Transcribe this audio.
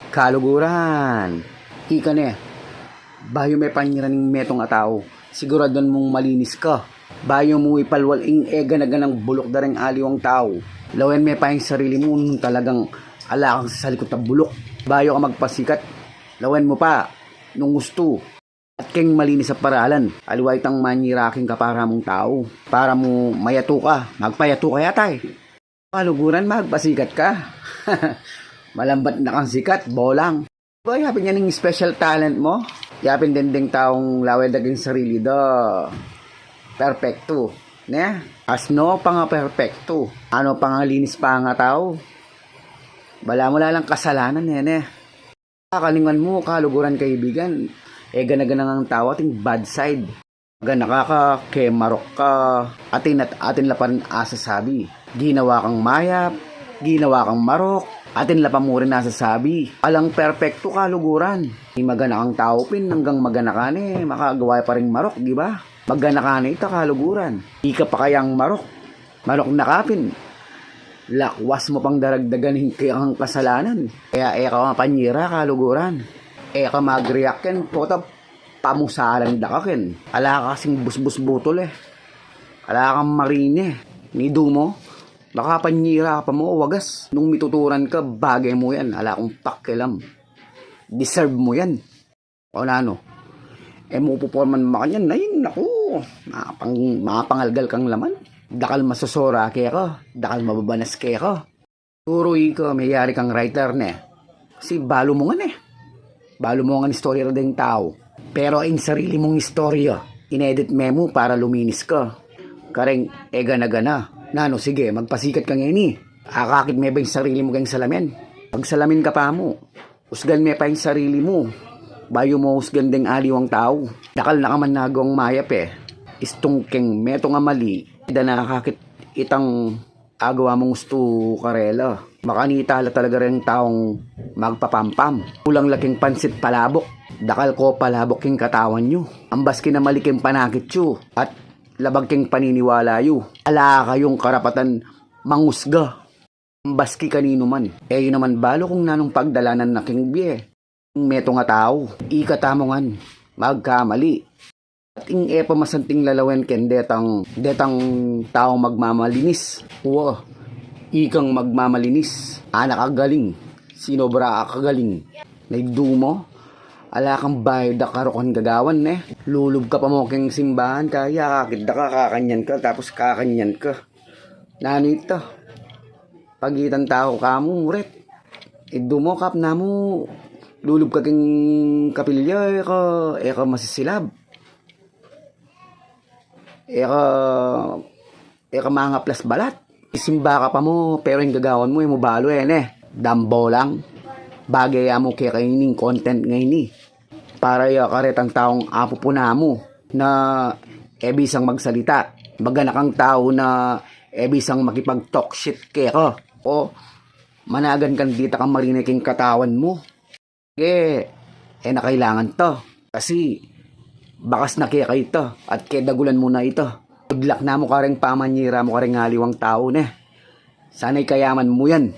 Kaluguran. Ika ne, bayo may panyiraning metong atao. Siguradon mong malinis ka. Bayo mo ipalwaling ganang bulok dareng aliwang tao. Lawen may pahing sarili mo nung talagang alakang sa likod ng bulok. Bayo ka magpasikat. Lawen mo pa nung gusto. At keng malinis sa paralan. Aliway tang manyiraking kapara mong tao. Para mo mayato ka. Magpayato ka yata eh. Kaluguran, magpasikat ka. Malambat na kang sikat, bolang. Boy, yapin yan yung special talent mo. Yapin din ding taong laway daging sarili do. Perfecto. Ne? Asno pa nga perfecto. Ano pa nga linis pa nga tao. Bala mo lang kasalanan ne. Kakalingan mo, kaluguran kaibigan. Gana-gana ang tao ating bad side. Gana ka, kemarok ka. Atin la pa rin asasabi. Ginawa kang mayap. Ginawa kang marok. Atin la pa mo rin nasasabi. Alang perfecto kaluguran. Magana kang tao pin hanggang magana ka ne. Makagawa pa rin marok, di ba? Magana ka ne ita kaluguran. Di ka pa kayang marok. Marok na kapin. Lakwas mo pang daragdagan kayang kasalanan. Kaya ka mapanyira kaluguran. Ka magreaction po ta pamusalan da kakin. Ala kasing busbus butol eh. Ala kang marine. Nido mo. Baka panyira pa mo, wagas. Nung mituturan ka, bagay mo yan. Ala kong pakialam. Deserve mo yan. O na ano? Mupuporman mo kanyan. Ay, naku. Mapangalgal kang laman. Dakal masosora kaya ka. Dakal mababanas kaya ka. Turoy ka, mayari kang writer ne. Kasi balo mo nga ne. Balo mo nga istorya rin tao. Pero in sarili mong istorya, inedit memo para luminis ka. Kareng, gana-gana. Nano, sige, magpasikat ka ngayon eh. Akakit may ba yung sarili mo kayong salamin? Pag salamin ka pa mo, usgan may pa yung sarili mo. Bayo mo usgan ding aliwang tao. Dakal na ka man nagawang mayap eh. Istungkeng meto nga mali. Da nakakit itang agawa mong gusto karela. Makanitala talaga rin taong magpapampam. Kulang laking pansit palabok. Dakal ko palabok king katawan nyo. Ambas kinamaliking panakit nyo. At labag keng paniniwala yu. Ala kayong karapatan mangusga. Baski kanino man. Yun naman balo kung nanong pagdalanan na king biye. Meto nga tao. Ikatamongan. Magkamali. At pamasanting lalawen ken detang tao magmamalinis. Uwa. Ikang magmamalinis. Anak agaling. Sinobra akagaling. Naigdo mo. Ala kang bayad da karokan gagawan ne. Lulub ka pa mo keng simbahan kaya kakit da kakanyan ka tapos kakanyan ka. Nanita. Pagitan tao ka mo muret. Mo kap na mo. Lulub ka keng kapilya ka masisilab. Ka mga plus balat. Isimba ka pa mo pero yung gagawan mo mo balo ne. Dambo lang. Bagay mo kaya kaining content ngayon eh. Para karetang taong apo po na mo na bisang magsalita. Magana kang tao na bisang makipag-talk shit kaya ka. O managan kang dita kang mariniking katawan mo. Na kailangan to. Kasi bakas na kaya kayo to. At kaya dagulan mo na ito. Udlak na mo kareng pamanyira mo kareng aliwang tao ne. Sana'y kayaman mo yan.